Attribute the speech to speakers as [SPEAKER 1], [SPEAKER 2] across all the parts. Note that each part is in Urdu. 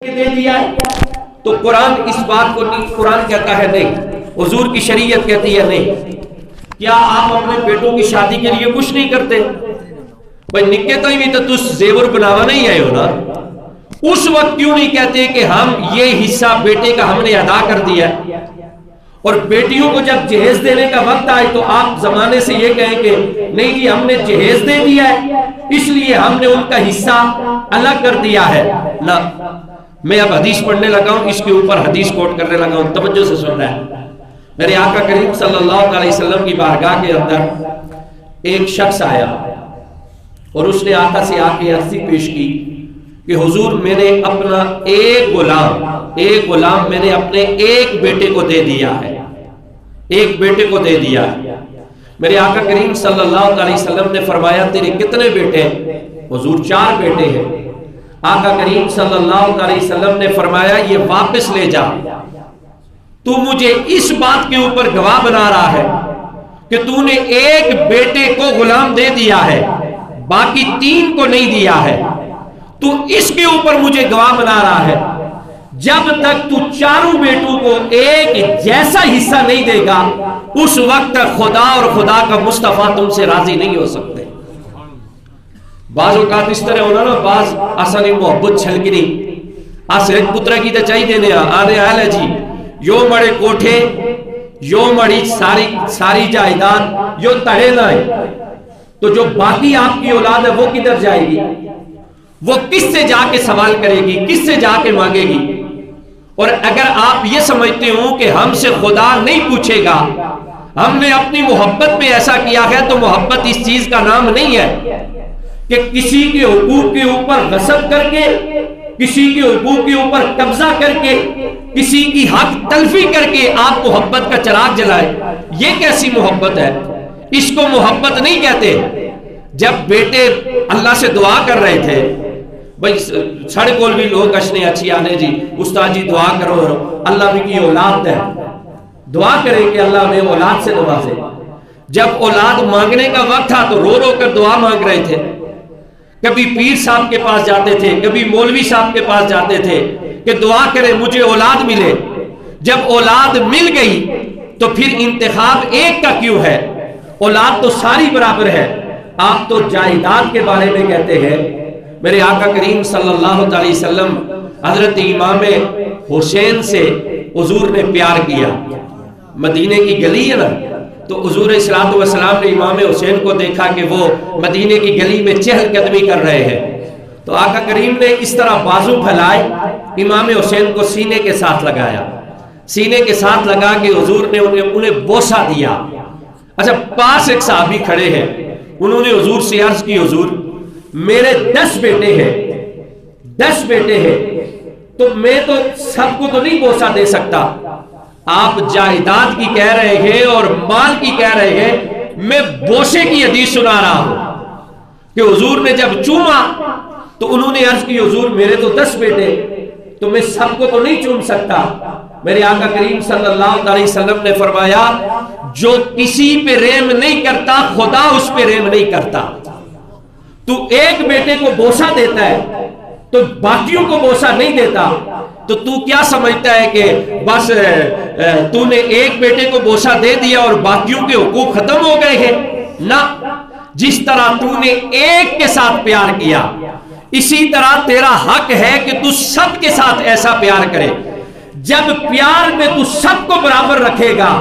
[SPEAKER 1] دے دیا ہے؟ تو قرآن اس بات کو نہیں، قرآن کہتا ہے نہیں، حضور کی شریعت کہتی ہے نہیں۔ کیا آپ اپنے بیٹوں کی شادی کے لیے کچھ نہیں کرتے؟ بھائی نکے تو ہی تو تس زیور بناوا نہیں آئے ہو نا، اس وقت کیوں نہیں کہتے کہ ہم یہ حصہ بیٹے کا ہم نے ادا کر دیا ہے؟ اور بیٹیوں کو جب جہیز دینے کا وقت آئے تو آپ زمانے سے یہ کہیں کہ نہیں جی ہم نے جہیز دے دیا ہے اس لیے ہم نے ان کا حصہ الگ کر دیا ہے۔ نہ، میں اب حدیث پڑھنے لگا ہوں، اس کے اوپر حدیث کوٹ کرنے لگا ہوں، توجہ سے سن رہا ہے۔ میرے آقا کریم صلی اللہ علیہ وسلم کی بارگاہ کے اندر ایک شخص آیا اور اس نے آقا سے آ کے عرضی پیش کی کہ حضور میں نے اپنا ایک غلام میں نے اپنے ایک بیٹے کو دے دیا ہے، ایک بیٹے کو دے دیا ہے۔ میرے آقا کریم صلی اللہ علیہ وسلم نے فرمایا تیرے کتنے بیٹے ہیں؟ حضور 4 بیٹے ہیں۔ آقا کریم صلی اللہ علیہ وسلم نے فرمایا یہ واپس لے جا، تو مجھے اس بات کے اوپر گواہ بنا رہا ہے کہ تو نے ایک بیٹے کو غلام دے دیا ہے، باقی 3 کو نہیں دیا ہے، تو اس کے اوپر مجھے گواہ بنا رہا ہے جب تک تو 4 بیٹوں کو ایک جیسا حصہ نہیں دے گا اس وقت تک خدا اور خدا کا مصطفیٰ تم سے راضی نہیں ہو سکتے۔ بعض اوقات اس طرح ہونا نا، بعض آسانی محبت چھلکنی آسرت پترہ کی تو چاہی دینے آنے آئے ہے جی، یو مڑے کوٹھے، یو مڑی ساری جائیداد، یو تڑے لائے، تو جو باقی آپ کی اولاد ہے وہ کدھر جائے گی؟ وہ کس سے جا کے سوال کرے گی؟ کس سے جا کے مانگے گی؟ اور اگر آپ یہ سمجھتے ہو کہ ہم سے خدا نہیں پوچھے گا، ہم نے اپنی محبت میں ایسا کیا ہے، تو محبت اس چیز کا نام نہیں ہے کہ کسی کے حقوق کے اوپر غصب کر کے، کسی کے حقوق کے اوپر قبضہ کر کے، کسی کی حق تلفی کر کے آپ محبت کا چراغ جلائے۔ یہ کیسی محبت ہے؟ اس کو محبت نہیں کہتے۔ جب بیٹے اللہ سے دعا کر رہے تھے، بھائی ساڑھے کول بھی لوگ کشنے اچھی آنے جی استاد جی دعا کرو اللہ بھی کی اولاد ہے، دعا کریں کہ اللہ میں اولاد سے نوازے۔ جب اولاد مانگنے کا وقت تھا تو رو رو کر دعا مانگ رہے تھے، کبھی پیر صاحب کے پاس جاتے تھے، کبھی مولوی صاحب کے پاس جاتے تھے کہ دعا کریں مجھے اولاد ملے۔ جب اولاد مل گئی تو پھر انتخاب ایک کا کیوں ہے؟ اولاد تو ساری برابر ہے، آپ تو جائیداد کے بارے میں کہتے ہیں۔ میرے آقا کریم صلی اللہ علیہ وسلم حضرت امام حسین سے حضور نے پیار کیا، مدینے کی گلی ہے نا، تو حضور صلی اللہ علیہ وسلم نے امام حسین کو دیکھا کہ وہ مدینے کی گلی میں چہل قدمی کر رہے ہیں، تو آقا کریم نے اس طرح بازو پھیلائے، امام حسین کو سینے کے ساتھ لگایا، سینے کے ساتھ لگا کے حضور نے انہیں بوسہ دیا۔ اچھا پاس ایک صحابی کھڑے ہیں، انہوں نے حضور سے عرض کی حضور میرے 10 بیٹے ہیں، 10 بیٹے ہیں، تو میں تو سب کو تو نہیں بوسہ دے سکتا، آپ جائیداد کی کہہ رہے ہیں اور مال کی کہہ رہے ہیں، میں بوسے کی حدیث سنا رہا ہوں کہ حضور نے جب چوما تو انہوں نے عرض کی حضور میرے تو 10 بیٹے، تو میں سب کو تو نہیں چوم سکتا۔ میرے آقا کریم صلی اللہ علیہ وسلم نے فرمایا جو کسی پہ رحم نہیں کرتا خدا اس پہ رحم نہیں کرتا۔ تو ایک بیٹے کو بوسہ دیتا ہے تو باقیوں کو بوسہ نہیں دیتا، تو کیا سمجھتا ہے کہ بس تو نے ایک بیٹے کو بوسہ دے دیا اور باقیوں کے حقوق ختم ہو گئے ہیں؟ نہ، جس طرح تو نے ایک کے ساتھ پیار کیا اسی طرح تیرا حق ہے کہ تو سب کے ساتھ ایسا پیار کرے۔ جب پیار میں تو سب کو برابر رکھے گا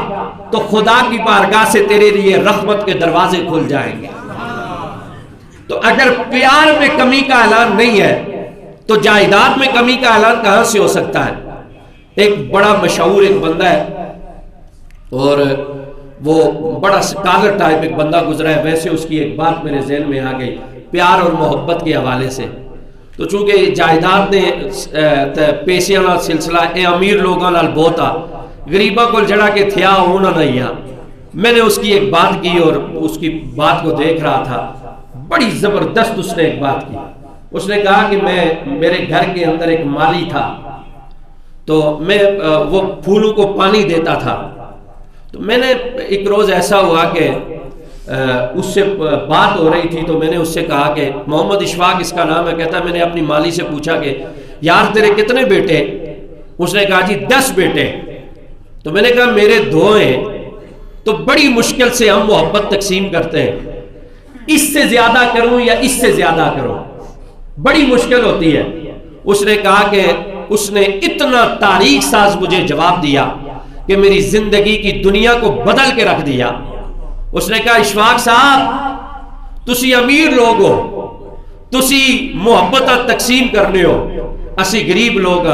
[SPEAKER 1] تو خدا کی بارگاہ سے تیرے لیے رحمت کے دروازے کھل جائیں گے۔ تو اگر پیار میں کمی کا اعلان نہیں ہے تو جائیداد میں کمی کا اعلان کہاں سے ہو سکتا ہے؟ ایک بڑا مشہور ایک بندہ ہے اور وہ بڑا سکالر ٹائپ ایک بندہ گزرا ہے، ویسے اس کی ایک بات میرے ذہن میں آ گئی پیار اور محبت کے حوالے سے۔ تو چونکہ جائیداد نے پیسیاں نال سلسلہ اے امیر لوگاں نال بہت آ غریباں کو جڑا کے تھیا ہونا نہیں آ، میں نے اس کی ایک بات کی اور اس کی بات کو دیکھ رہا تھا، بڑی زبردست اس نے ایک بات کی۔ اس نے کہا کہ میرے گھر کے اندر ایک مالی تھا، تو میں وہ پھولوں کو پانی دیتا تھا، تو میں نے ایک روز ایسا ہوا کہ اس سے بات ہو رہی تھی، تو میں نے اس سے کہا کہ محمد اشفاق اس کا نام ہے، کہتا ہے میں نے اپنی مالی سے پوچھا کہ یار تیرے کتنے بیٹے؟ اس نے کہا جی 10 بیٹے۔ تو میں نے کہا میرے 2 ہیں، تو بڑی مشکل سے ہم محبت تقسیم کرتے ہیں، اس سے زیادہ کروں یا اس سے زیادہ کروں، بڑی مشکل ہوتی ہے۔ اس نے کہا کہ اس نے اتنا تاریخ ساز مجھے جواب دیا کہ میری زندگی کی دنیا کو بدل کے رکھ دیا۔ اس نے کہا اشفاق صاحب تسی امیر لوگ ہو، تسی محبت تقسیم کرنے ہو، اسی غریب لوگ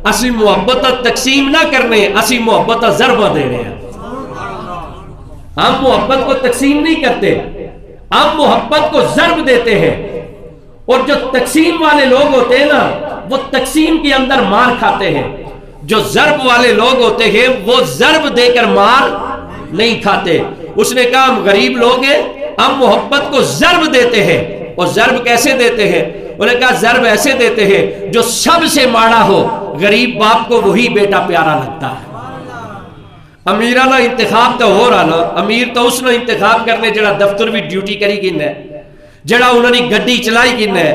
[SPEAKER 1] اسی محبت تقسیم نہ کرنے، اسی محبت ضربہ دینے ہیں۔ ہم محبت کو تقسیم نہیں کرتے، ہم محبت کو ضرب دیتے ہیں، اور جو تقسیم والے لوگ ہوتے ہیں نا وہ تقسیم کے اندر مار کھاتے ہیں، جو ضرب والے لوگ ہوتے ہیں وہ ضرب دے کر مار نہیں کھاتے۔ اس نے کہا ہم غریب لوگ ہیں، ہم محبت کو ضرب دیتے ہیں۔ اور ضرب کیسے دیتے ہیں؟ انہوں نے کہا ضرب ایسے دیتے ہیں جو سب سے ماڑا ہو، غریب باپ کو وہی بیٹا پیارا لگتا ہے۔ امیرانہ انتخاب تو ہو رہا نا، امیر تو اس نے انتخاب کرنے جڑا دفتر بھی ڈیوٹی کری کن ہے، جڑا انہوں نے گڈی چلائی کن ہے،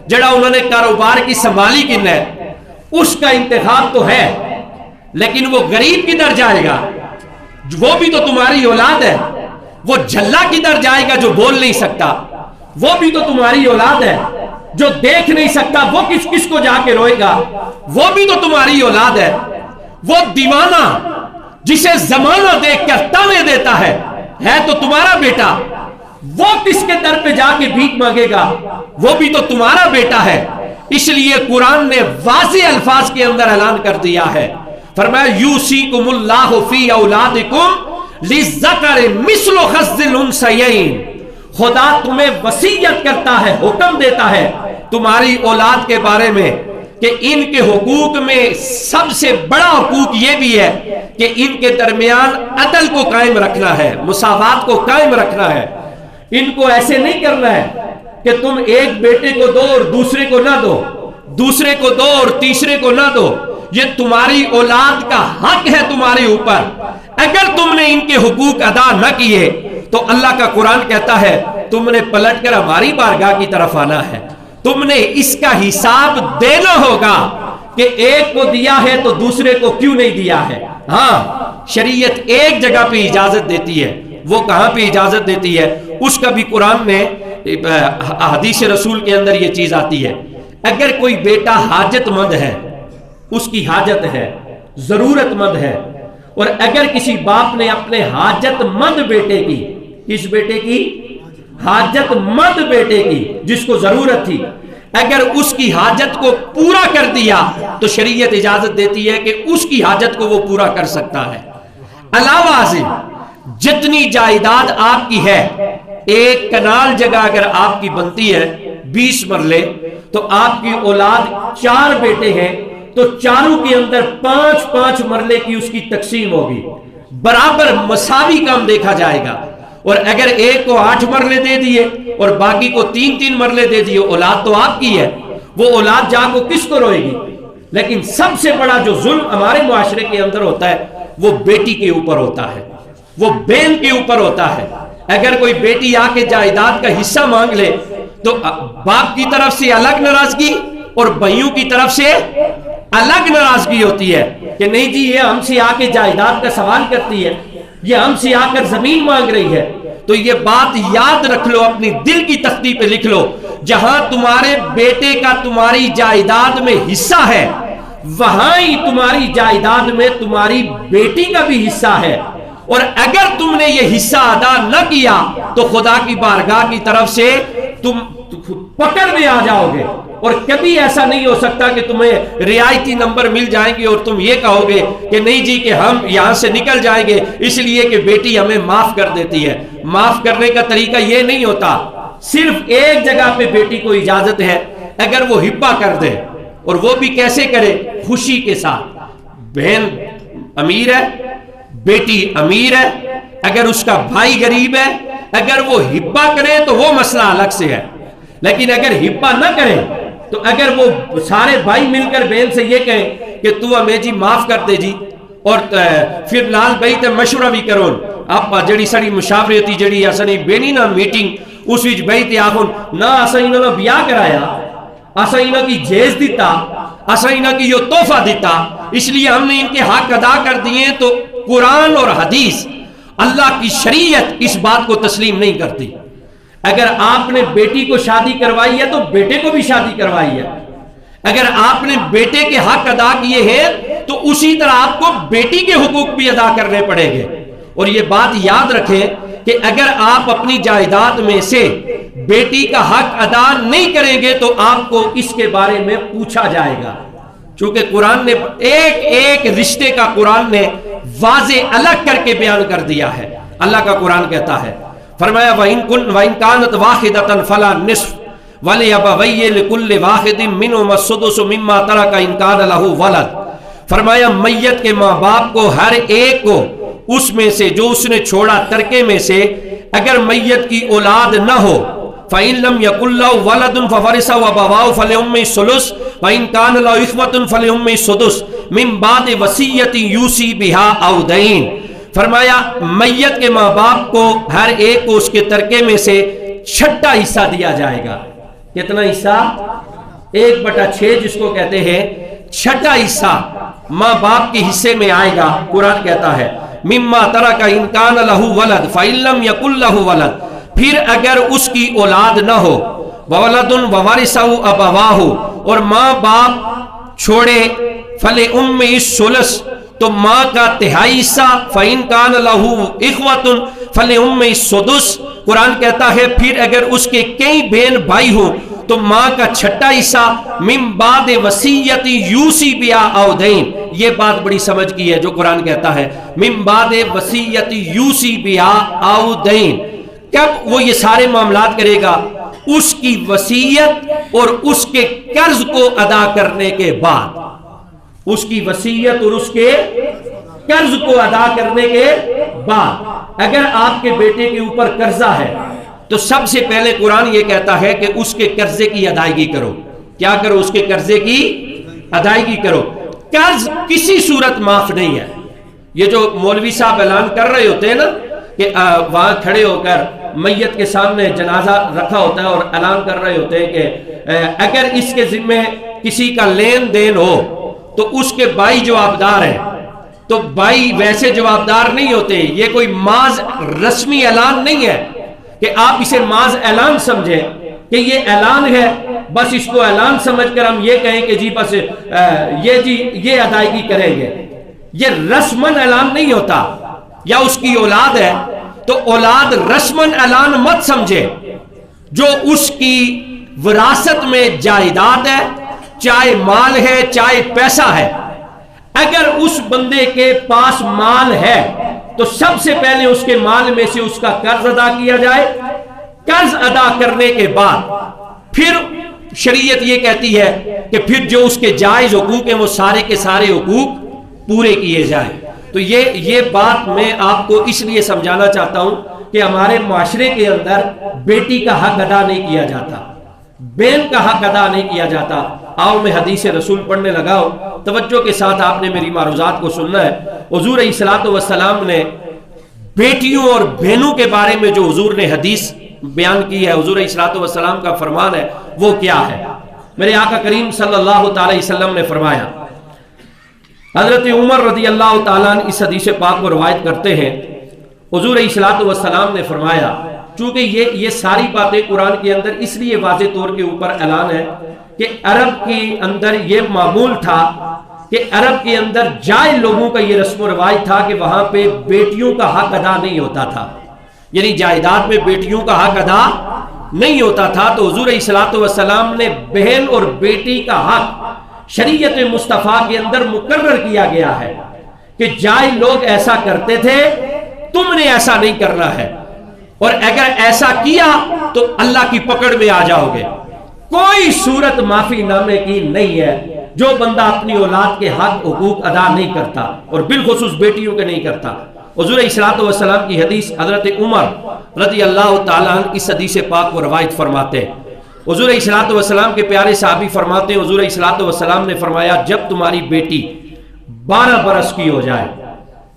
[SPEAKER 1] جڑا انہوں نے کاروبار کی سنبھالی کن ہے، اس کا انتخاب تو ہے، لیکن وہ غریب کدھر جائے گا؟ وہ بھی تو تمہاری اولاد ہے۔ وہ جھلا کدھر جائے گا جو بول نہیں سکتا؟ وہ بھی تو تمہاری اولاد ہے۔ جو دیکھ نہیں سکتا وہ کس کس کو جا کے روئے گا؟ وہ بھی تو تمہاری اولاد ہے۔ وہ دیوانہ جسے زمانہ دیکھ کر تانے دیتا ہے تو تمہارا بیٹا، وہ کس کے در پہ جا کے بھیک مانگے گا؟ وہ بھی تو تمہارا بیٹا ہے۔ اس لیے قرآن نے واضح الفاظ کے اندر اعلان کر دیا ہے، فرمایا یوصیکم اللہ فی اولادکم للذکر مثل حظ الانثیین، خدا تمہیں وصیت کرتا ہے، حکم دیتا ہے تمہاری اولاد کے بارے میں کہ ان کے حقوق میں سب سے بڑا حقوق یہ بھی ہے کہ ان کے درمیان عدل کو قائم رکھنا ہے، مساوات کو قائم رکھنا ہے۔ ان کو ایسے نہیں کرنا ہے کہ تم ایک بیٹے کو دو اور دوسرے کو نہ دو، دوسرے کو دو اور تیسرے کو نہ دو۔ یہ تمہاری اولاد کا حق ہے تمہارے اوپر۔ اگر تم نے ان کے حقوق ادا نہ کیے تو اللہ کا قرآن کہتا ہے تم نے پلٹ کر ہماری بارگاہ کی طرف آنا ہے، تم نے اس کا حساب دینا ہوگا کہ ایک کو دیا ہے تو دوسرے کو کیوں نہیں دیا ہے۔ ہاں شریعت ایک جگہ پہ اجازت دیتی ہے، وہ کہاں پہ اجازت دیتی ہے اس کا بھی قرآن میں حدیث رسول کے اندر یہ چیز آتی ہے۔ اگر کوئی بیٹا حاجت مند ہے، اس کی حاجت ہے، ضرورت مند ہے، اور اگر کسی باپ نے اپنے حاجت مند بیٹے کی، کس بیٹے کی؟ حاجت مند بیٹے کی جس کو ضرورت تھی، اگر اس کی حاجت کو پورا کر دیا تو شریعت اجازت دیتی ہے کہ اس کی حاجت کو وہ پورا کر سکتا ہے۔ علاوہ ازیں جتنی جائیداد آپ کی ہے، ایک کنال جگہ اگر آپ کی بنتی ہے 20 مرلے، تو آپ کی اولاد 4 بیٹے ہیں تو چاروں کے اندر 5-5 مرلے کی اس کی تقسیم ہوگی، برابر مساوی کام دیکھا جائے گا۔ اور اگر ایک کو 8 مرلے دے دیے اور باقی کو 3-3 مرلے دے دیے، اولاد تو آپ کی ہے، وہ اولاد جا کو کس کو روئے گی؟ لیکن سب سے بڑا جو ظلم ہمارے معاشرے کے اندر ہوتا ہے وہ بیٹی کے اوپر ہوتا ہے، وہ بہن کے اوپر ہوتا ہے۔ اگر کوئی بیٹی آ کے جائیداد کا حصہ مانگ لے تو باپ کی طرف سے الگ ناراضگی اور بھائیوں کی طرف سے الگ ناراضگی ہوتی ہے کہ نہیں جی یہ ہم سے آ کے جائیداد کا سوال کرتی ہے، یہ ہم سے آ کر زمین مانگ رہی ہے۔ تو یہ بات یاد رکھ لو، اپنی دل کی تختی پہ لکھ لو، جہاں تمہارے بیٹے کا تمہاری جائیداد میں حصہ ہے وہاں ہی تمہاری جائیداد میں تمہاری بیٹی کا بھی حصہ ہے۔ اور اگر تم نے یہ حصہ ادا نہ کیا تو خدا کی بارگاہ کی طرف سے تم پکڑ میں آ جاؤ گے، اور کبھی ایسا نہیں ہو سکتا کہ تمہیں رعایتی نمبر مل جائیں گے اور تم یہ کہو گے کہ نہیں جی کہ ہم یہاں سے نکل جائیں گے اس لیے کہ بیٹی ہمیں معاف کر دیتی ہے۔ معاف کرنے کا طریقہ یہ نہیں ہوتا، صرف ایک جگہ پہ بیٹی کو اجازت ہے، اگر وہ ہبہ کر دے، اور وہ بھی کیسے کرے؟ خوشی کے ساتھ۔ بہن امیر ہے، بیٹی امیر ہے، اگر اس کا بھائی غریب ہے، اگر وہ ہبہ کرے تو وہ مسئلہ الگ سے ہے، لیکن اگر ہبہ نہ کرے تو اگر وہ سارے بھائی مل کر بہن سے یہ کہیں کہ تو ہمیں جی معاف کر دے جی، اور پھر نال بھائی تے مشورہ بھی کرو، آپ جڑی ساری مشاورتی جڑی اسانی بینی نا میٹنگ اس وچ بھائی تے آخون نہ اسا انہاں نال بیاہ کرایا، اسا انہاں کی جیز دیتا، اسائنا کی یہ تحفہ دیتا اس لیے ہم نے ان کے حق ادا کر دیے. تو قرآن اور حدیث اللہ کی شریعت اس بات کو تسلیم نہیں کرتی. اگر آپ نے بیٹی کو شادی کروائی ہے تو بیٹے کو بھی شادی کروائی ہے. اگر آپ نے بیٹے کے حق ادا کیے ہیں تو اسی طرح آپ کو بیٹی کے حقوق بھی ادا کرنے پڑیں گے. اور یہ بات یاد رکھیں کہ اگر آپ اپنی جائیداد میں سے بیٹی کا حق ادا نہیں کریں گے تو آپ کو اس کے بارے میں پوچھا جائے گا. چونکہ قرآن نے ایک ایک رشتے کا قرآن نے واضح الگ کر کے بیان کر دیا ہے. اللہ کا قرآن کہتا ہے فرمایا وَإِن كَانَتْ وَاحِدَةً فَلَا نِصْفُ وَلِأَبَوَيْهِ لِكُلِّ وَاحِدٍ مِّنْهُمَا السُّدُسُ مِمَّا تَرَكَ إِن كَانَ لَهُ وَلَدٌ. فرمایا میت کے ماں باپ کو ہر ایک کو اس میں سے جو اس نے چھوڑا ترکے میں سے اگر میت کی اولاد نہ ہو فَإِن لَمْ يَكُن لَّهُ وَلَدٌ فَوَرِثَهُ أَبَوَاهُ فَلِأُمِّهِ الثُّلُثُ وَإِن كَانَ لَهُ إِخْوَةٌ فَلِأُمِّهِ السُّدُسُ مِن بَعْدِ وَصِيَّةٍ يُوصِي بِهَا أَوْ دَيْنٍ. فرمایا میت کے ماں باپ کو ہر ایک کو اس کے ترکے میں سے چھٹا حصہ دیا جائے گا. کتنا حصہ؟ 1/6 جس کو کہتے ہیں چھٹا حصہ ماں باپ کے حصے میں آئے گا. قرآن کہتا ہے مما ترک ان کان لہ ولد فإن لم یکن لہ ولد. پھر اگر اس کی اولاد نہ ہو وولد وورثہ ابواہ اور ماں باپ چھوڑے فلأمہ الثلث تو ماں کا تہائی حصہ فإن کان لہ اخوۃ فلأمہ السدس. قرآن کہتا ہے پھر اگر اس کے کئی بہن بھائی ہو تو ماں کا چھٹا حصہ من بعد وصیت یوصی بہا او دین. یہ بات بڑی سمجھ کی ہے جو قرآن کہتا ہے من بعد وصیت یوصی بہا او دین. کب وہ یہ سارے معاملات کرے گا؟ اس کی وصیت اور اس کے قرض کو ادا کرنے کے بعد. اس کی وصیت اور اس کے قرض کو ادا کرنے کے بعد. اگر آپ کے بیٹے کے اوپر قرضہ ہے تو سب سے پہلے قرآن یہ کہتا ہے کہ اس کے قرضے کی ادائیگی کرو. کیا کرو؟ اس کے قرضے کی ادائیگی کرو. قرض کسی صورت معاف نہیں ہے. یہ جو مولوی صاحب اعلان کر رہے ہوتے ہیں نا کہ وہاں کھڑے ہو کر میت کے سامنے جنازہ رکھا ہوتا ہے اور اعلان کر رہے ہوتے ہیں کہ اگر اس کے ذمے کسی کا لین دین ہو تو اس کے بھائی جوابدار ہیں. تو بھائی ویسے جوابدار نہیں ہوتے. یہ کوئی محض رسمی اعلان نہیں ہے کہ آپ اسے محض اعلان سمجھیں کہ یہ اعلان ہے بس اس کو اعلان سمجھ کر ہم یہ کہیں کہ جی بس یہ ادائیگی کریں گے. یہ رسمن اعلان نہیں ہوتا. یا اس کی اولاد ہے تو اولاد رسمن اعلان مت سمجھے. جو اس کی وراثت میں جائیداد ہے چاہے مال ہے چاہے پیسہ ہے اگر اس بندے کے پاس مال ہے تو سب سے پہلے اس کے مال میں سے اس کا قرض ادا کیا جائے. قرض ادا کرنے کے بعد پھر شریعت یہ کہتی ہے کہ پھر جو اس کے جائز حقوق ہیں وہ سارے کے سارے حقوق پورے کیے جائیں. تو یہ بات میں آپ کو اس لیے سمجھانا چاہتا ہوں کہ ہمارے معاشرے کے اندر بیٹی کا حق ادا نہیں کیا جاتا, بہن کا حق ادا نہیں کیا جاتا. آؤ میں حدیث رسول پڑھنے لگا ہوں, توجہ کے ساتھ آپ نے میری معروضات کو سننا ہے. حضور علیہ الصلوۃ والسلام نے بیٹیوں اور بہنوں کے بارے میں جو حضور نے حدیث بیان کی ہے, حضور علیہ الصلوۃ والسلام کا فرمان ہے, وہ کیا ہے؟ میرے آقا کریم صلی اللہ تعالی علیہ وسلم نے فرمایا, حضرت عمر رضی اللہ تعالیٰ عنہ اس حدیث پاک کو روایت کرتے ہیں, حضور علیہ الصلوۃ والسلام نے فرمایا, چونکہ یہ ساری باتیں قرآن کے اندر اس لیے واضح طور کے اوپر اعلان ہے کہ عرب کے اندر یہ معمول تھا کہ عرب کے اندر جاہل لوگوں کا یہ رسم و رواج تھا کہ وہاں پہ بیٹیوں کا حق ادا نہیں ہوتا تھا, یعنی جائیداد میں بیٹیوں کا حق ادا نہیں ہوتا تھا. تو حضور علیہ الصلوۃ والسلام نے بہن اور بیٹی کا حق شریعت مصطفیٰ کے اندر مقرر کیا گیا ہے کہ جاہل لوگ ایسا کرتے تھے, تم نے ایسا نہیں کرنا ہے, اور اگر ایسا کیا تو اللہ کی پکڑ میں آ جاؤ گے. کوئی صورت معافی نامے کی نہیں ہے جو بندہ اپنی اولاد کے حق حقوق ادا نہیں کرتا, اور بالخصوص بیٹیوں کے نہیں کرتا. حضور علیہ الصلوۃ والسلام کی حدیث حضرت عمر رضی اللہ تعالیٰ عنہ اس حدیث پاک کو روایت فرماتے ہیں. حضور علیہ الصلوۃ والسلام کے پیارے صحابی فرماتے ہیں, حضور علیہ الصلوۃ والسلام نے فرمایا, جب تمہاری بیٹی 12 برس کی ہو جائے.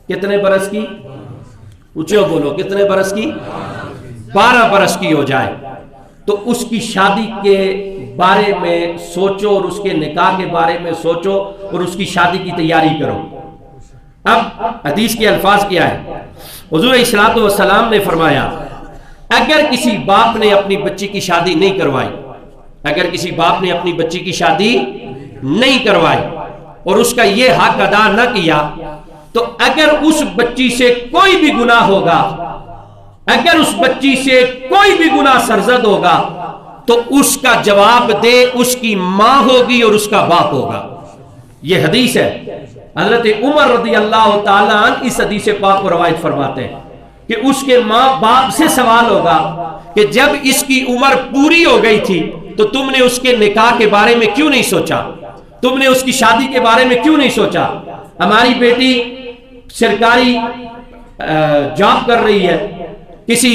[SPEAKER 1] کتنے برس کی؟ اونچے بولو, کتنے برس کی؟ 12 برس کی ہو جائے تو اس کی شادی کے بارے میں سوچو اور اس کے نکاح کے بارے میں سوچو اور اس کی شادی کی تیاری کرو۔ اب حدیث کے الفاظ کیا ہے؟ حضور الصلوۃ والسلام نے فرمایا اگر کسی باپ نے اپنی بچی کی شادی نہیں کروائی، اگر کسی باپ نے اپنی بچی کی شادی نہیں کروائی اور اس کا یہ حق ادا نہ کیا، تو اگر اس بچی سے کوئی بھی گناہ ہوگا، اگر اس بچی سے کوئی بھی گناہ سرزد ہوگا تو اس کا جواب دے اس کی ماں ہوگی اور اس کا باپ ہوگا۔ یہ حدیث ہے۔ حضرت عمر رضی اللہ تعالیٰ عنہ اس حدیث پاک کو روایت فرماتے ہیں کہ اس کے ماں باپ سے سوال ہوگا کہ جب اس کی عمر پوری ہو گئی تھی تو تم نے اس کے نکاح کے بارے میں کیوں نہیں سوچا، تم نے اس کی شادی کے بارے میں کیوں نہیں سوچا؟ ہماری بیٹی سرکاری جاب کر رہی ہے، کسی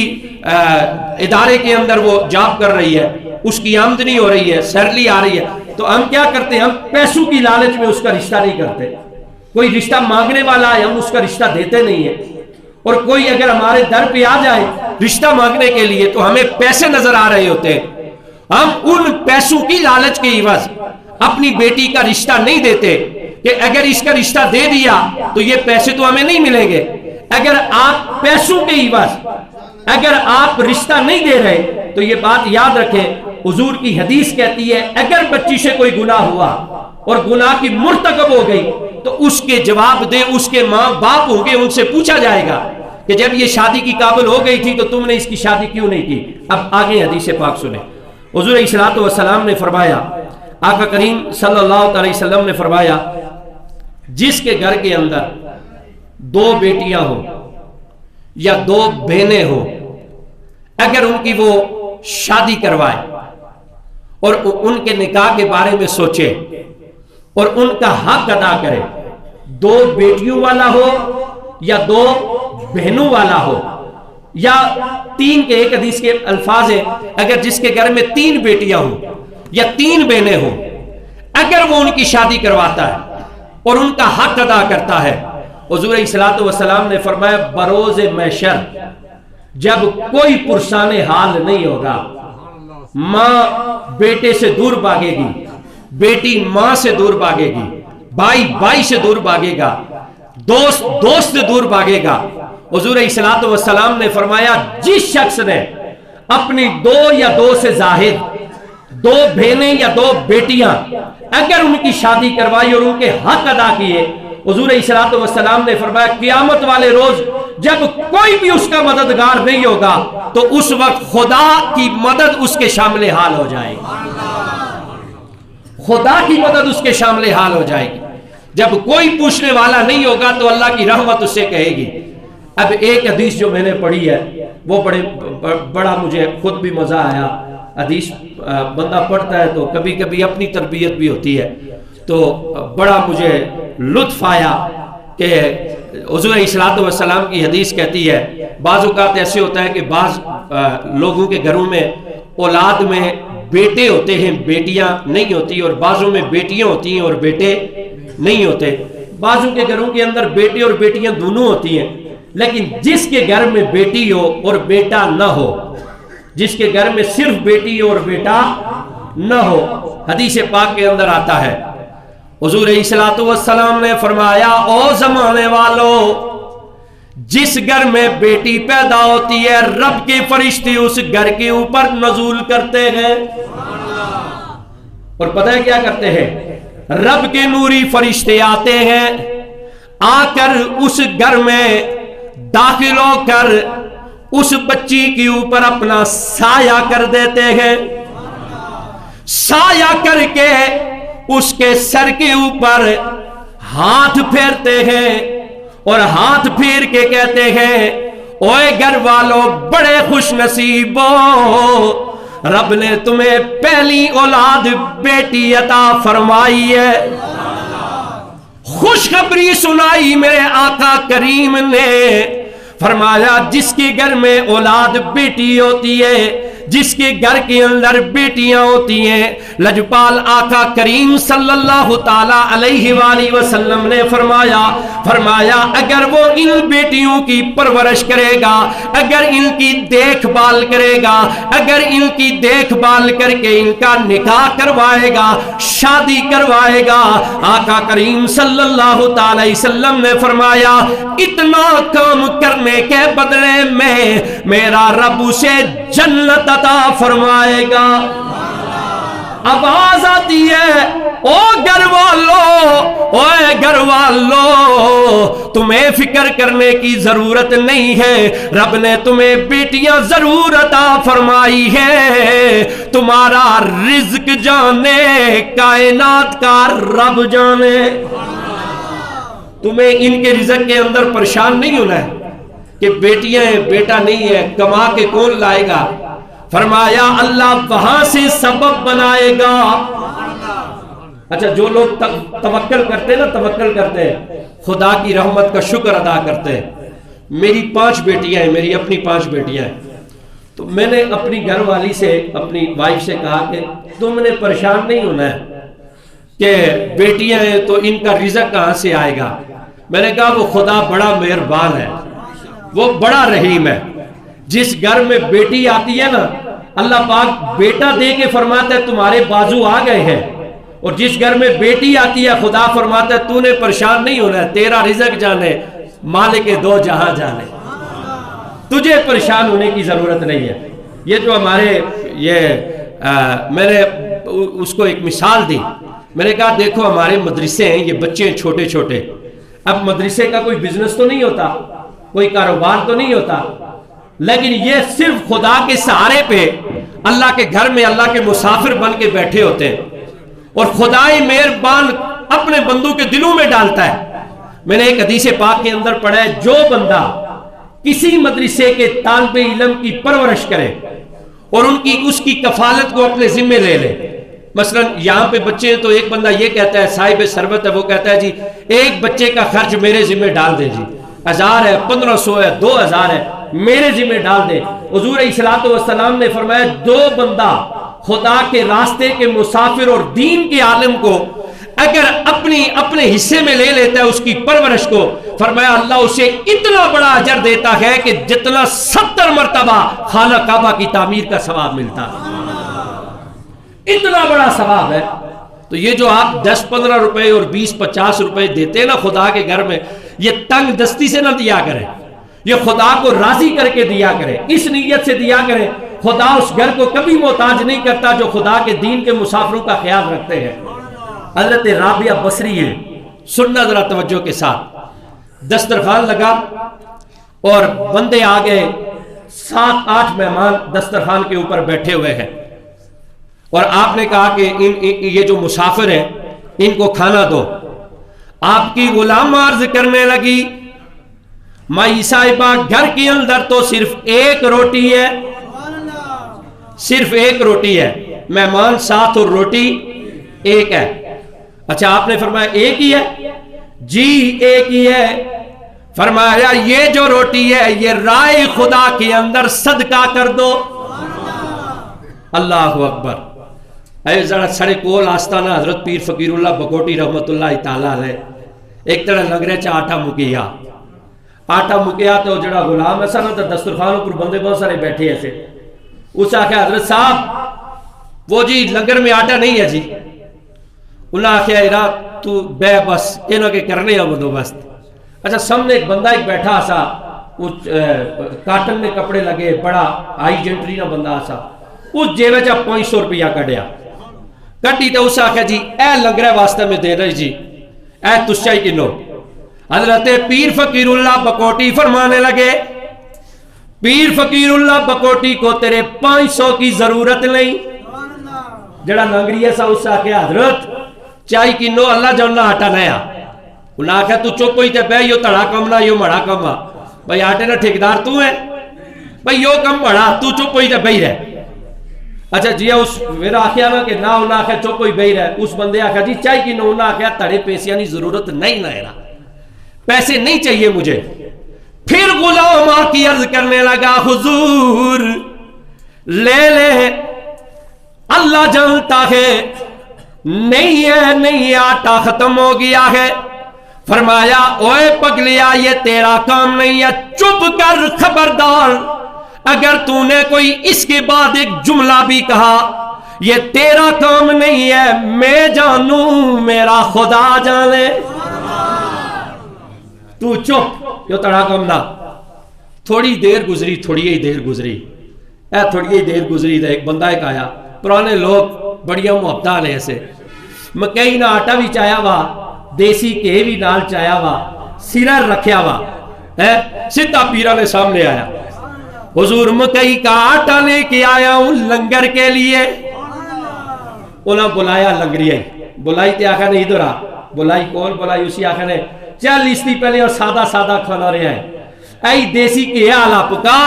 [SPEAKER 1] ادارے کے اندر وہ جاب کر رہی ہے، اس کی آمدنی ہو رہی ہے، سیلری آ رہی ہے، تو ہم کیا کرتے ہیں؟ ہم پیسوں کی لالچ میں اس کا رشتہ نہیں کرتے۔ کوئی رشتہ مانگنے والا ہے ہم اس کا رشتہ دیتے نہیں ہیں، اور کوئی اگر ہمارے در پہ آ جائے رشتہ مانگنے کے لیے تو ہمیں پیسے نظر آ رہے ہوتے ہیں، ہم ان پیسوں کی لالچ کے عوض اپنی بیٹی کا رشتہ نہیں دیتے کہ اگر اس کا رشتہ دے دیا تو یہ پیسے تو ہمیں نہیں ملیں گے۔ اگر آپ پیسوں کے عوض اگر آپ رشتہ نہیں دے رہے تو یہ بات یاد رکھیں، حضور کی حدیث کہتی ہے اگر بچی سے کوئی گناہ ہوا اور گناہ کی مرتکب ہو گئی تو اس کے جواب دے اس کے ماں باپ ہوں گے، ان سے پوچھا جائے گا کہ جب یہ شادی کی قابل ہو گئی تھی تو تم نے اس کی شادی کیوں نہیں کی؟ اب آگے حدیث پاک سنیں۔ حضور الصلوۃ والسلام نے فرمایا، آقا کریم صلی اللہ علیہ وسلم نے فرمایا جس کے گھر کے اندر دو بیٹیاں ہوں یا دو بہنیں ہوں، اگر ان کی وہ شادی کروائے اور ان کے نکاح کے بارے میں سوچے اور ان کا حق ادا کرے، دو بیٹیوں والا ہو یا دو بہنوں والا ہو یا تین کے، ایک حدیث کے الفاظ ہیں اگر جس کے گھر میں تین بیٹیاں ہوں یا تین بہنیں ہوں، اگر وہ ان کی شادی کرواتا ہے اور ان کا حق ادا کرتا ہے، حضور الصلوۃ والسلام نے فرمایا بروز محشر جب کوئی پرسان حال نہیں ہوگا، ماں بیٹے سے دور بھاگے گی، بیٹی ماں سے دور بھاگے گی، بھائی بھائی سے دور بھاگے گا، دوست دوست سے دور بھاگے گا۔ حضور الصلوۃ والسلام نے فرمایا جس شخص نے اپنی دو یا دو سے زائد دو بہنیں یا دو بیٹیاں اگر ان کی شادی کروائی اور ان کے حق ادا کیے، حضور الصلوۃ والسلام نے فرمایا قیامت والے روز جب کوئی بھی اس کا مددگار نہیں ہوگا تو اس وقت خدا کی مدد اس کے شامل حال ہو جائے گی، خدا کی مدد اس کے شامل حال ہو جائے گی۔ جب کوئی پوچھنے والا نہیں ہوگا تو اللہ کی رحمت اس سے کہے گی۔ اب ایک حدیث جو میں نے پڑھی ہے وہ بڑا مجھے خود بھی مزہ آیا۔ حدیث بندہ پڑھتا ہے تو کبھی کبھی اپنی تربیت بھی ہوتی ہے، تو بڑا مجھے لطف آیا کہ حضور الصلوۃ والسلام کی حدیث کہتی ہے بعض اوقات ایسے ہوتا ہے کہ بعض لوگوں کے گھروں میں اولاد میں بیٹے ہوتے ہیں بیٹیاں نہیں ہوتی، اور بعضوں میں بیٹیاں ہوتی ہیں اور بیٹے نہیں ہوتے۔ بعضوں کے گھروں کے اندر بیٹے اور بیٹیاں دونوں ہوتی ہیں، لیکن جس کے گھر میں بیٹی ہو اور بیٹا نہ ہو، جس کے گھر میں صرف بیٹی اور بیٹا نہ ہو، حدیث پاک کے اندر آتا ہے حضور الصلوۃ والسلام نے فرمایا او زمانے والو، جس گھر میں بیٹی پیدا ہوتی ہے رب کے فرشتے اس گھر کے اوپر نزول کرتے ہیں، اور پتہ ہے کیا کرتے ہیں؟ رب کے نوری فرشتے آتے ہیں، آ کر اس گھر میں داخل ہو کر اس بچی کے اوپر اپنا سایہ کر دیتے ہیں، سایہ کر کے اس کے سر کے اوپر ہاتھ پھیرتے ہیں اور ہاتھ پھیر کے کہتے ہیں اوے گھر والوں بڑے خوش نصیب ہو، رب نے تمہیں پہلی اولاد بیٹی عطا فرمائی ہے۔ خوشخبری سنائی میرے آقا کریم نے، فرمایا جس کے گھر میں اولاد بیٹی ہوتی ہے جس کے گھر کے اندر بیٹیاں ہوتی ہیں، لجپال آقا کریم صلی اللہ تعالی علیہ وآلہ وسلم نے فرمایا اگر وہ ان بیٹیوں کی پرورش کرے گا، اگر ان کی دیکھ بھال کرے گا، اگر ان کی دیکھ بھال کر کے ان کا نکاح کروائے گا، شادی کروائے گا، آقا کریم صلی اللہ تعالی علیہ وسلم نے فرمایا اتنا کام کرنے کے بدلے میں میرا رب اسے جنت عطا فرمائے گا۔ آواز آتی ہے او گھر والو، اوے گھر والو، تمہیں فکر کرنے کی ضرورت نہیں ہے، رب نے تمہیں بیٹیاں ضرور عطا فرمائی ہے، تمہارا رزق جانے کائنات کا رب جانے۔ تمہیں ان کے رزق کے اندر پریشان نہیں ہونا ہے کہ بیٹیاں ہیں بیٹا نہیں ہے، کما کے کون لائے گا؟ فرمایا اللہ وہاں سے سبب بنائے گا۔ اچھا جو لوگ توکل کرتے نا، توکل کرتے ہیں، خدا کی رحمت کا شکر ادا کرتے ہیں۔ میری 5 بیٹیاں ہیں، میری اپنی 5 بیٹیاں ہیں، تو میں نے اپنی گھر والی سے، اپنی وائف سے کہا کہ تم نے پریشان نہیں ہونا ہے کہ بیٹیاں ہیں تو ان کا رزق کہاں سے آئے گا۔ میں نے کہا وہ خدا بڑا مہربان ہے، وہ بڑا رحیم ہے، جس گھر میں بیٹی آتی ہے نا اللہ پاک بیٹا دے کے فرماتا ہے تمہارے بازو آ گئے ہیں، اور جس گھر میں بیٹی آتی ہے خدا فرماتا ہے تو نے پریشان نہیں ہونا ہے، تیرا رزق جانے مالک دو جہاں جانے، تجھے پریشان ہونے کی ضرورت نہیں ہے۔ یہ جو ہمارے میں نے اس کو ایک مثال دی، میں نے کہا دیکھو ہمارے مدرسے ہیں، یہ بچے ہیں چھوٹے چھوٹے، اب مدرسے کا کوئی بزنس تو نہیں ہوتا، کوئی کاروبار تو نہیں ہوتا، لیکن یہ صرف خدا کے سہارے پہ اللہ کے گھر میں اللہ کے مسافر بن کے بیٹھے ہوتے ہیں، اور خدائے مہربان اپنے بندوں کے دلوں میں ڈالتا ہے۔ میں نے ایک حدیث پاک کے اندر پڑھا ہے جو بندہ کسی مدرسے کے طالب علم کی پرورش کرے اور اس کی کفالت کو اپنے ذمے لے لے، مثلا یہاں پہ بچے ہیں تو ایک بندہ یہ کہتا ہے، صاحب ثروت ہے وہ کہتا ہے جی ایک بچے کا خرچ میرے ذمے ڈال دے، جی 1000 ہے 1500 ہے 2000 ہے میرے ذمہ ڈال دے۔ حضور الصلوۃ والسلام نے فرمایا جو بندہ خدا کے راستے کے مسافر اور دین کے عالم کو اگر اپنے حصے میں لے لیتا ہے اس کی پرورش کو، فرمایا اللہ اسے اتنا بڑا اجر دیتا ہے کہ جتنا 70 مرتبہ خانہ کعبہ کی تعمیر کا ثواب ملتا ہے، اتنا بڑا ثواب ہے۔ تو یہ جو آپ 10-15 روپے اور 20-50 روپے دیتے ہیں نا خدا کے گھر میں، یہ تنگ دستی سے نہ دیا کریں، یہ خدا کو راضی کر کے دیا کریں، اس نیت سے دیا کریں خدا اس گھر کو کبھی محتاج نہیں کرتا جو خدا کے دین کے مسافروں کا خیال رکھتے ہیں۔ حضرت رابعہ بصری ہیں، سننا ذرا توجہ کے ساتھ، دسترخوان لگا اور بندے آ گئے، 7-8 مہمان دسترخوان کے اوپر بیٹھے ہوئے ہیں، اور آپ نے کہا کہ یہ جو مسافر ہیں ان کو کھانا دو۔ آپ کی غلام عرض کرنے لگی مائی صاحبہ گھر کے اندر تو صرف ایک روٹی ہے، صرف ایک روٹی ہے، مہمان 7 اور روٹی ایک ہے۔ اچھا آپ نے فرمایا ایک ہی ہے؟ جی ایک ہی ہے۔ فرمایا یہ جو روٹی ہے یہ رائے خدا کے اندر صدقہ کر دو۔ اللہ اکبر۔ اے ذرا سڑے کول آستانہ حضرت پیر فقیر اللہ بکوٹی رحمت اللہ تعالیٰ علیہ ایک طرح لنگرے چا آٹا مکیا تو جڑا غلام ایسا نہ تھا دسترخوانوں پر بندے بہت سارے بیٹھے ایسے، اس آخیا حضرت صاحب وہ جی لنگر میں آٹا نہیں ہے جی، انہوں نے آخیا ایرا تو بے بس انہوں کے کرنے ہیں بندوبست۔ اچھا سامنے ایک بندہ ایک بیٹھا سا، کاٹن میں کپڑے لگے، بڑا ہائی جنٹری نہ بندہ سا، اس جیوے چا 500 روپیہ کٹیا کٹی تو اس آخیا جی اے لنگرے واسطے میں دے رہی جی اے تشائی کنو۔ حضرت پیر فقیر اللہ بکوٹی فرمانے لگے پیر فقیر اللہ بکوٹی کو تیرے 500 کی ضرورت نہیں۔ جڑا لنگری ہے سا اس آخیا حضرت چائی کنو اللہ جاننا آٹا نیا۔ انہاں آخیا تو چپ ہوئی تے بے یو تڑا کم نہ یو مڑا کم آ بھائی آٹے نہ ٹھیکدار تو ہے بھائی یو کم مڑا تو چپ ہوئی تے بے رہ۔ اچھا جی اس میرا آخیا نا کہ نہ انہاں آخیا چپ ہوئی بے رہ، اس بندے آخیا جی چائی کنو، انہاں آخیا تڑے پیسیاں نہیں ضرورت نہیں نہ پیسے نہیں چاہیے مجھے۔ پھر غلام کی عرض کرنے لگا حضور لے لے، اللہ جانتا ہے نہیں ہے، نہیں آٹا ختم ہو گیا ہے۔ فرمایا اوے پگلیا یہ تیرا کام نہیں ہے، چپ کر، خبردار، اگر تو نے کوئی اس کے بعد ایک جملہ بھی کہا یہ تیرا کام نہیں ہے، میں جانوں میرا خدا جانے۔ تو چپ، یہ تڑا کام نہ۔ تھوڑی دیر گزری، تھوڑی ہی دیر گزری، تھوڑی ہی دیر گزری تھا، ایک بندہ ایک آیا، پرانے لوگ بڑیا محبت والے ایسے، مکئی نہ آٹا بھی چایا وا، دیسی کے بھی نال چایا وا، سرر رکھیا وا، سیدھا پیرا نے سامنے آیا، حضور مکئی کا آٹا لے کے آیا ہوں لنگر کے لیے۔ انہوں نے بلایا لنگری آئی، بلائی تے آخر نے ادھر آ، بلائی کون بلائی؟ اسی آخر نے چل اس دی پہلے اور سادہ سادہ کھانا رہے ہیں، اے دیسی کے آلہ پکا،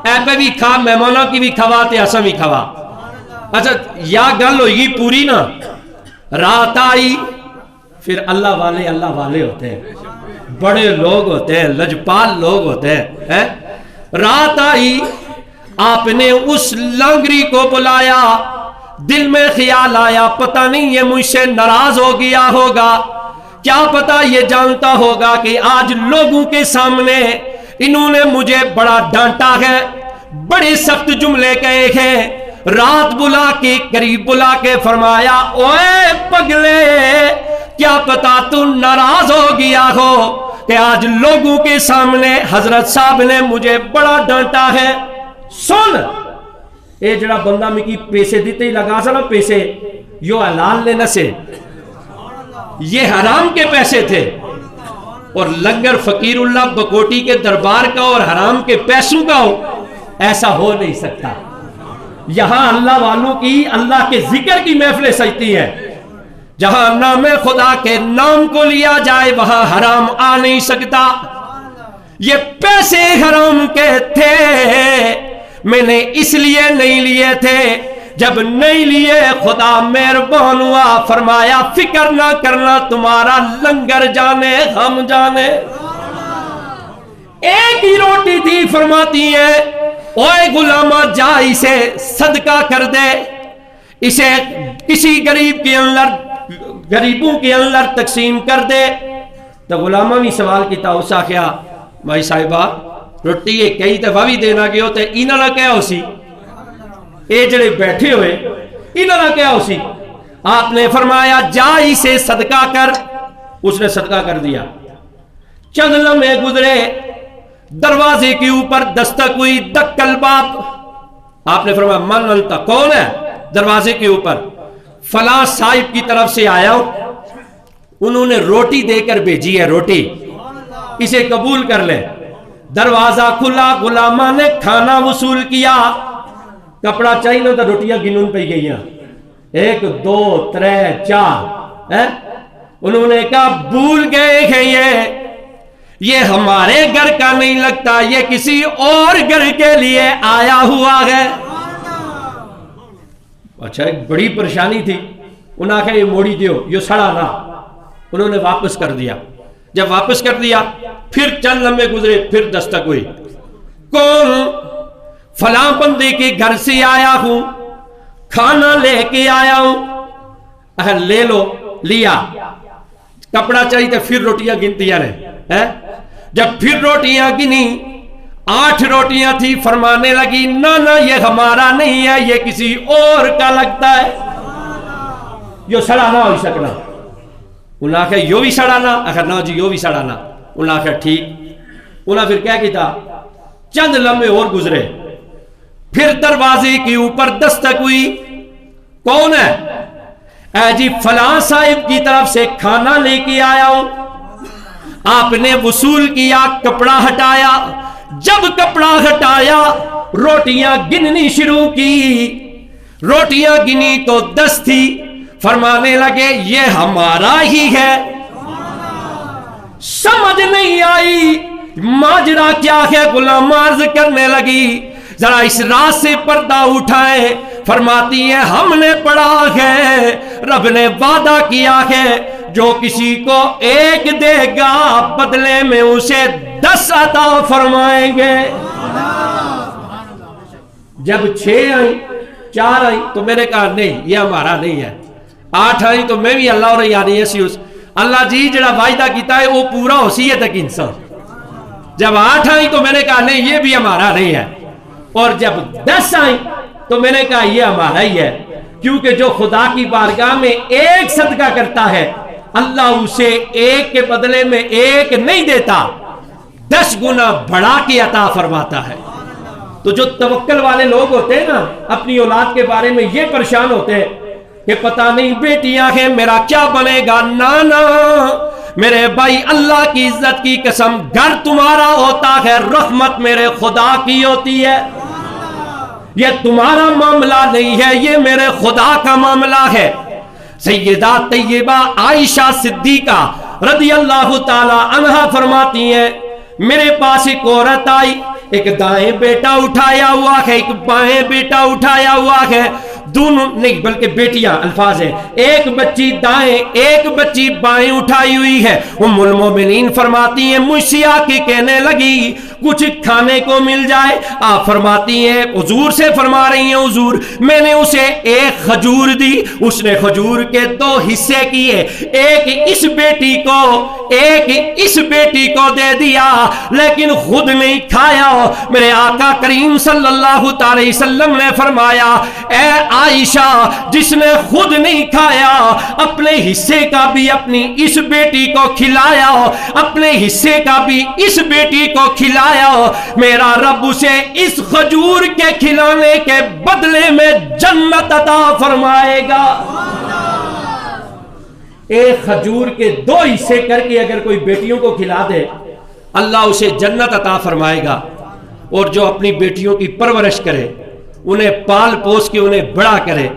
[SPEAKER 1] اے پہ بھی کھا، مہمانوں کی بھی کھوا تے اسا بھی کھوا۔ اچھا یا گل ہوئی پوری نا، رات آئی، پھر اللہ والے ہوتے ہیں، بڑے لوگ ہوتے ہیں، لجپال لوگ ہوتے ہیں۔ رات آئی، آپ نے اس لنگری کو بلایا، دل میں خیال آیا پتہ نہیں یہ مجھ سے ناراض ہو گیا ہوگا، کیا پتہ یہ جانتا ہوگا کہ آج لوگوں کے سامنے انہوں نے مجھے بڑا ڈانٹا ہے، بڑے سخت جملے کہے ہیں۔ رات بلا کے، قریب بلا کے فرمایا اوے پگلے، کیا پتہ تو ناراض ہو گیا ہو کہ آج لوگوں کے سامنے حضرت صاحب نے مجھے بڑا ڈانٹا ہے۔ سن، اے جڑا بندہ میں کی پیسے دیتے ہی لگا سا نا، پیسے یو حلال لینا سے، یہ حرام کے پیسے تھے، اور لنگر فقیر اللہ بکوٹی کے دربار کا اور حرام کے پیسوں کا ہو، ایسا ہو نہیں سکتا۔ یہاں اللہ والوں کی، اللہ کے ذکر کی محفلیں سجتی ہیں، جہاں نام خدا کے نام کو لیا جائے وہاں حرام آ نہیں سکتا۔ یہ پیسے حرام کے تھے، میں نے اس لیے نہیں لیے تھے، جب نہیں لیے خدا مہربان ہوا، فرمایا فکر نہ کرنا، تمہارا لنگر جانے ہم جانے۔ ایک ہی روٹی تھی، فرماتی ہے اوے غلامہ جا اسے صدقہ کر دے، اسے کسی غریبوں کے اندر تقسیم کر دے۔ تو غلامہ بھی سوال کیتا، اسا کیا بھائی صاحبہ روٹی یہ کئی دفعہ بھی دینا گئے ہوتے انہاں نہ کیا ہو سی، اے جڑے بیٹھے ہوئے انہاں نہ کیا ہو سی؟ آپ نے فرمایا جا اسے صدقہ کر۔ اس نے صدقہ کر دیا۔ چند لمحے گزرے، دروازے کے اوپر دستک ہوئی، دکل باب۔ آپ نے فرمایا من انت، کون ہے؟ دروازے کے اوپر فلاں صاحب کی طرف سے آیا ہوں، انہوں نے روٹی دے کر بھیجی ہے، روٹی اسے قبول کر لے۔ دروازہ کھلا، غلامہ نے کھانا وصول کیا، کپڑا چاہیے نہ تو روٹیاں گنون پہ گئی ہیں، 1 2 3 4۔ انہوں نے کہا بھول گئے ہیں یہ ہمارے گھر کا نہیں لگتا، یہ کسی اور گھر کے لیے آیا ہوا ہے۔ اچھا ایک بڑی پریشانی تھی، انہوں نے کہا یہ موڑی دیو، یہ سڑا نہ۔ انہوں نے واپس کر دیا۔ جب واپس کر دیا پھر چند لمحے گزرے، پھر دستک ہوئی، کون؟ فلاں بندے کے گھر سے آیا ہوں، کھانا لے کے آیا ہوں۔ لے لو، لیا۔ کپڑا چاہیے تو پھر روٹیاں گنتی رہے۔ جب پھر روٹیاں گنی، 8 روٹیاں تھی، فرمانے لگی نہ یہ ہمارا نہیں ہے، یہ کسی اور کا لگتا ہے، یہ سڑا نہ ہو سکنا۔ انہوں نے کہا یو بھی سڑا نہ؟ اگر نہ جی یو بھی سڑا نہ۔ انہوں نے کہا ٹھیک۔ انہوں نے پھر کیا کیتا، چند لمحے اور گزرے، پھر دروازے کے اوپر دستک ہوئی، کون ہے؟ اے جی فلاں صاحب کی طرف سے کھانا لے کے آیا ہوں۔ آپ نے وصول کیا، کپڑا ہٹایا۔ جب کپڑا ہٹایا روٹیاں گننی شروع کی، روٹیاں گنی تو 10 تھی۔ فرمانے لگے یہ ہمارا ہی ہے۔ سمجھ نہیں آئی ماجرا کیا ہے، غلام عرض کرنے لگی ذرا اس رات سے پردہ اٹھائیں۔ فرماتی ہے ہم نے پڑھا ہے رب نے وعدہ کیا ہے جو کسی کو 1 دے گا بدلے میں اسے 10 عطا فرمائیں گے۔ جب 6 آئی 4 آئی تو میں نے کہا نہیں یہ ہمارا نہیں ہے. 8 آئی تو میں بھی اللہ اور یعنی اس اللہ جی جڑا وعدہ کیتا ہے وہ پورا ہو سی ہے تک انسان. جب 8 آئی تو میں نے کہا نہیں یہ بھی ہمارا نہیں ہے. اور جب 10 آئی تو میں نے کہا یہ ہمارا ہی ہے, کیونکہ جو خدا کی بارگاہ میں ایک صدقہ کرتا ہے اللہ اسے ایک کے بدلے میں ایک نہیں دیتا, 10 گنا بڑھا کے عطا فرماتا ہے. تو جو توکل والے لوگ ہوتے ہیں نا اپنی اولاد کے بارے میں یہ پریشان ہوتے ہیں کہ پتہ نہیں بیٹیاں ہیں میرا کیا بنے گا. نانا میرے بھائی اللہ کی عزت کی قسم گھر تمہارا ہوتا ہے رحمت میرے خدا کی ہوتی ہے. یہ تمہارا معاملہ نہیں ہے, یہ میرے خدا کا معاملہ ہے. سیدہ طیبہ عائشہ صدیقہ رضی اللہ تعالی عنہا فرماتی ہیں میرے پاس ایک عورت آئی, ایک دائیں بیٹا اٹھایا ہوا ہے ایک بائیں بیٹا اٹھایا ہوا ہے, دونوں نہیں بلکہ بیٹیاں الفاظ ہیں, ایک بچی دائیں ایک بچی بائیں اٹھائی ہوئی ہے. ام المومنین فرماتی ہیں مجھ سے آ کے کہنے لگی کچھ کھانے کو مل جائے. آپ فرماتی ہیں حضور سے فرما رہی ہیں حضور میں نے اسے ایک کھجور دی, اس نے کھجور کے 2 حصے کیے, ایک اس بیٹی کو ایک اس بیٹی کو دے دیا لیکن خود نہیں کھایا. میرے آقا کریم صلی اللہ علیہ وسلم نے فرمایا اے عائشہ جس نے خود نہیں کھایا اپنے حصے کا بھی اپنی اس بیٹی کو کھلایا, اپنے حصے کا بھی اس بیٹی کو کھلایا, میرا رب اسے اس کھجور کے کھلانے کے بدلے میں جنت عطا فرمائے گا. ایک کھجور کے 2 حصے کر کے اگر کوئی بیٹیوں کو کھلا دے اللہ اسے جنت عطا فرمائے گا. اور جو اپنی بیٹیوں کی پرورش کرے انہیں پال پوس کے انہیں بڑا کرے.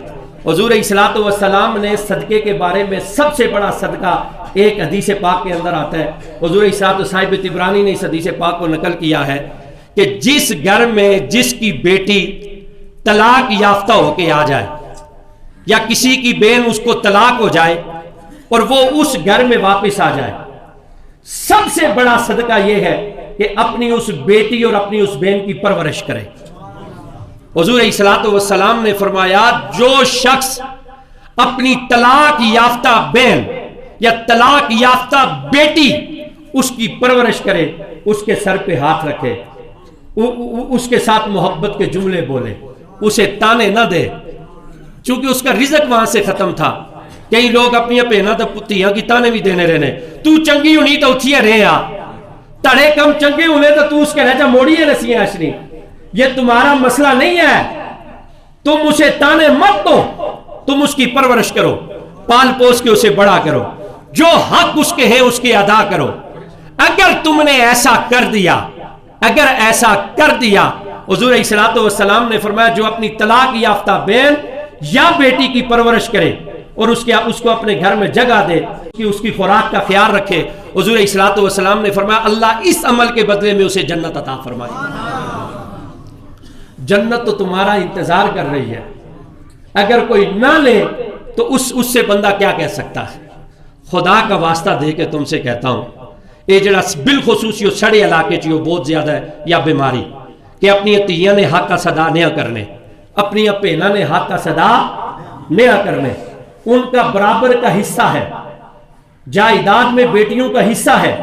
[SPEAKER 1] حضور الصلوۃ والسلام نے صدقے کے بارے میں سب سے بڑا صدقہ ایک حدیث پاک کے اندر آتا ہے. حضور الصلوۃ صاحب طبرانی نے اس حدیث پاک کو نقل کیا ہے کہ جس گھر میں جس کی بیٹی طلاق یافتہ ہو کے آ جائے یا کسی کی بہن اس کو طلاق ہو جائے اور وہ اس گھر میں واپس آ جائے, سب سے بڑا صدقہ یہ ہے کہ اپنی اس بیٹی اور اپنی اس بہن کی پرورش کرے. حضور الصلوۃ والسلام نے فرمایا جو شخص اپنی طلاق یافتہ بہن یا طلاق یافتہ بیٹی اس کی پرورش کرے, اس کے سر پہ ہاتھ رکھے, اس کے ساتھ محبت کے جملے بولے, اسے تانے نہ دے چونکہ اس کا رزق وہاں سے ختم تھا. کئی لوگ اپنی پہنا تو پتیاں کی تانے بھی دینے رہنے, تو چنگی ہونی تو اتھیے رہے آ تڑے کم چنگے ہونے تو اس کے رہتا موڑی ہے نسیاں اشنی. یہ تمہارا مسئلہ نہیں ہے, تم اسے تانے مت دو, تم اس کی پرورش کرو, پال پوس کے اسے بڑا کرو, جو حق اس کے ہیں اس کی ادا کرو. اگر تم نے ایسا کر دیا حضور الصلوۃ والسلام نے فرمایا جو اپنی طلاق یافتہ بہن یا بیٹی کی پرورش کرے اور اس کو اپنے گھر میں جگہ دے کہ اس کی خوراک کا خیال رکھے, حضور الصلوۃ والسلام نے فرمایا اللہ اس عمل کے بدلے میں اسے جنت عطا فرمائے. جنت تو تمہارا انتظار کر رہی ہے, اگر کوئی نہ لے تو اس سے بندہ کیا کہہ سکتا ہے. خدا کا واسطہ دے کے تم سے کہتا ہوں یہ جڑا بالخصوص سڑے علاقے چیو بہت زیادہ ہے یا بیماری کہ اپنی تیاں نے حق کا صدا نیا کرنے, اپنی پہنا نے حق کا صدا نیا کرنے, ان کا برابر کا حصہ ہے, جائیداد میں بیٹیوں کا حصہ ہے.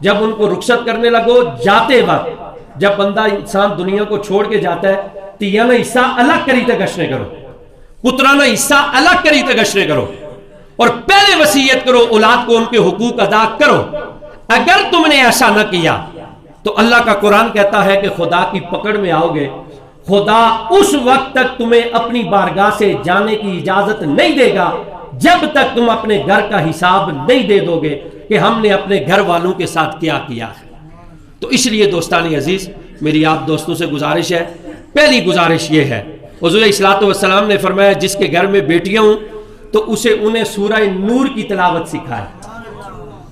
[SPEAKER 1] جب ان کو رخصت کرنے لگو جاتے وقت جب بندہ انسان دنیا کو چھوڑ کے جاتا ہے تیاں نے حصہ الگ کری تے گشنے کرو, پترانہ حصہ الگ کری تے گشنے کرو, اور پہلے وصیت کرو اولاد کو ان کے حقوق ادا کرو. اگر تم نے ایسا نہ کیا تو اللہ کا قرآن کہتا ہے کہ خدا کی پکڑ میں آؤ گے, خدا اس وقت تک تمہیں اپنی بارگاہ سے جانے کی اجازت نہیں دے گا جب تک تم اپنے گھر کا حساب نہیں دے دو گے کہ ہم نے اپنے گھر والوں کے ساتھ کیا کیا ہے. تو اس لیے دوستان عزیز میری آپ دوستوں سے گزارش ہے, پہلی گزارش یہ ہے حضور الصلوۃ والسلام نے فرمایا جس کے گھر میں بیٹیاں ہوں تو انہیں سورہ نور کی تلاوت سکھائے,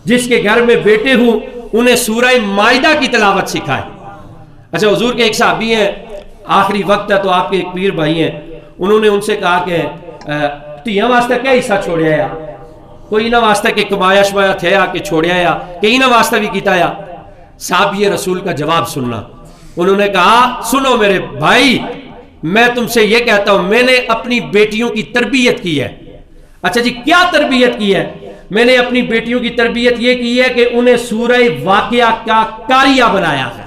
[SPEAKER 1] جس کے گھر میں بیٹے ہوں انہیں سورہ مائدہ کی تلاوت سکھائے. اچھا حضور کے ایک صحابی ہیں, آخری وقت ہے تو آپ کے ایک پیر بھائی ہیں, انہوں نے ان سے کہا کہ تیاں واسطہ کیا حصہ چھوڑیا یا کوئی نہ واسطہ کہ کمایا شمایا تھے یا کہ چھوڑیا یا کہیں نہ واسطہ بھی کیتا یا. صحابی رسول کا جواب سننا, انہوں نے کہا سنو میرے بھائی میں تم سے یہ کہتا ہوں میں نے اپنی بیٹیوں کی تربیت کی ہے. اچھا جی کیا تربیت کی ہے؟ میں نے اپنی بیٹیوں کی تربیت یہ کی ہے کہ انہیں سورہ واقعہ کا قاریہ بنایا ہے.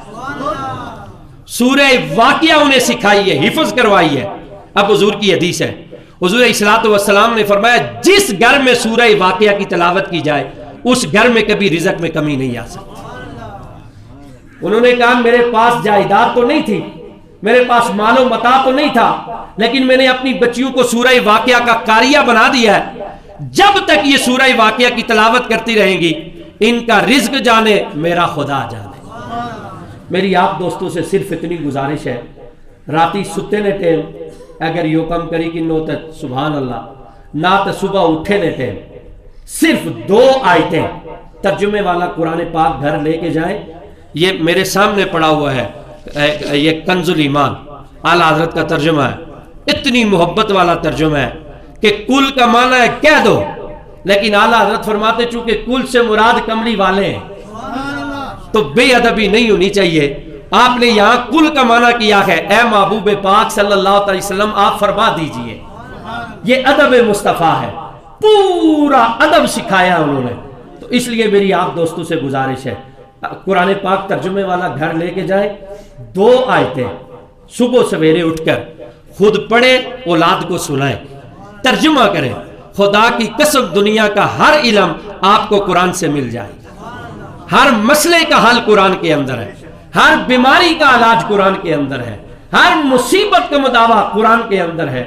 [SPEAKER 1] سورہ واقعہ انہیں سکھائی ہے، حفظ کروائی ہے. اب حضور کی حدیث ہے، حضور الصلوۃ والسلام نے فرمایا جس گھر میں سورہ واقعہ کی تلاوت کی جائے اس گھر میں کبھی رزق میں کمی نہیں آ سکتی. انہوں نے کہا میرے پاس جائیداد تو نہیں تھی، میرے پاس مال و متاع تو نہیں تھا، لیکن میں نے اپنی بچیوں کو سورہ واقعہ کا قاریہ بنا دیا ہے. جب تک یہ سورہ واقعہ کی تلاوت کرتی رہیں گی ان کا رزق جانے میرا خدا جانے. میری آپ دوستوں سے صرف اتنی گزارش ہے، راتی ستے نے ٹیم اگر یو کم کری کہ نو تک سبحان اللہ نہ تو صبح اٹھے نے ٹیم صرف 2 آیتیں ترجمے والا قرآن پاک گھر لے کے جائیں. یہ میرے سامنے پڑا ہوا ہے، یہ کنز الایمان اعلیٰ حضرت کا ترجمہ ہے. اتنی محبت والا ترجمہ ہے کہ کل کا معنی ہے کہہ دو، لیکن اعلیٰ حضرت فرماتے چونکہ کل سے مراد کملی والے ہیں تو بے ادبی نہیں ہونی چاہیے. آپ نے یہاں کل کا معنی کیا ہے اے محبوب پاک صلی اللہ علیہ وسلم آپ فرما دیجئے. یہ ادب مصطفیٰ ہے، پورا ادب سکھایا انہوں نے. تو اس لیے میری آپ دوستوں سے گزارش ہے قرآن پاک ترجمے والا گھر لے کے جائے، 2 آیتیں صبح سویرے اٹھ کر خود پڑھیں، اولاد کو سنائیں، ترجمہ کریں. خدا کی قسم دنیا کا ہر علم آپ کو قرآن سے مل جائے گا. ہر مسئلے کا حل قرآن کے اندر ہے، ہر بیماری کا علاج قرآن کے اندر ہے، ہر مصیبت کا مداوع قرآن کے اندر ہے،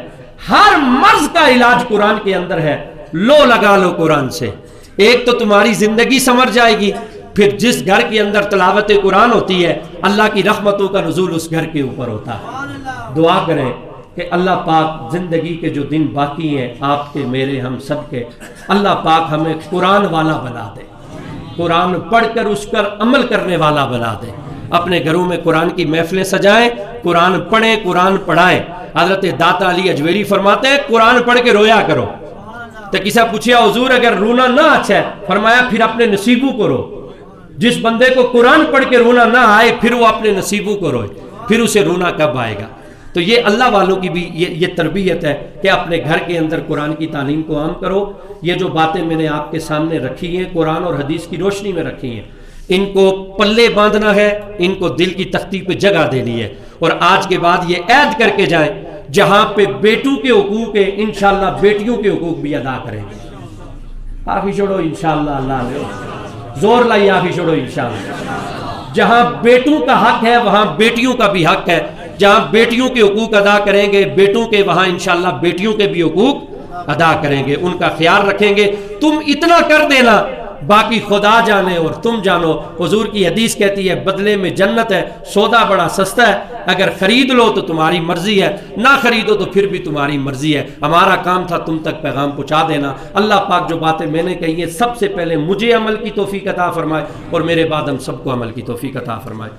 [SPEAKER 1] ہر مرض کا علاج قرآن کے اندر ہے. لو لگا لو قرآن سے، ایک تو تمہاری زندگی سنور جائے گی، پھر جس گھر کے اندر تلاوت قرآن ہوتی ہے اللہ کی رحمتوں کا نزول اس گھر کے اوپر ہوتا ہے. دعا کریں کہ اللہ پاک زندگی کے جو دن باقی ہیں آپ کے میرے ہم سب کے، اللہ پاک ہمیں قرآن والا بنا دے، قرآن پڑھ کر اس پر عمل کرنے والا بنا دے. اپنے گھروں میں قرآن کی محفلیں سجائیں، قرآن پڑھیں، قرآن پڑھائیں. حضرت داتا علی اجویری فرماتے ہیں قرآن پڑھ کے رویا کرو. تو کسی پوچھا حضور اگر رونا نہ اچھا ہے، فرمایا پھر اپنے نصیبوں کو رو. جس بندے کو قرآن پڑھ کے رونا نہ آئے پھر وہ اپنے نصیبوں کو روئے، پھر اسے رونا کب آئے گا؟ تو یہ اللہ والوں کی بھی یہ تربیت ہے کہ اپنے گھر کے اندر قرآن کی تعلیم کو عام کرو. یہ جو باتیں میں نے آپ کے سامنے رکھی ہیں قرآن اور حدیث کی روشنی میں رکھی ہیں، ان کو پلے باندھنا ہے، ان کو دل کی تختی پہ جگہ دینی ہے. اور آج کے بعد یہ عہد کر کے جائیں جہاں پہ بیٹوں کے حقوق ہیں انشاءاللہ بیٹیوں کے حقوق بھی ادا کریں گے. آخی چھوڑو انشاءاللہ، اللہ نے زور لائی آخی چھوڑو انشاءاللہ. جہاں بیٹوں کا حق ہے وہاں بیٹیوں کا بھی حق ہے. جہاں بیٹیوں کے حقوق ادا کریں گے بیٹوں کے، وہاں انشاءاللہ بیٹیوں کے بھی حقوق ادا کریں گے، ان کا خیال رکھیں گے. تم اتنا کر دینا باقی خدا جانے اور تم جانو. حضور کی حدیث کہتی ہے بدلے میں جنت ہے، سودا بڑا سستا ہے، اگر خرید لو تو تمہاری مرضی ہے، نہ خریدو تو پھر بھی تمہاری مرضی ہے. ہمارا کام تھا تم تک پیغام پہنچا دینا. اللہ پاک جو باتیں میں نے کہی ہیں سب سے پہلے مجھے عمل کی توفیق عطا فرمائے اور میرے بعد ہم سب کو عمل کی توفیق عطا فرمائے.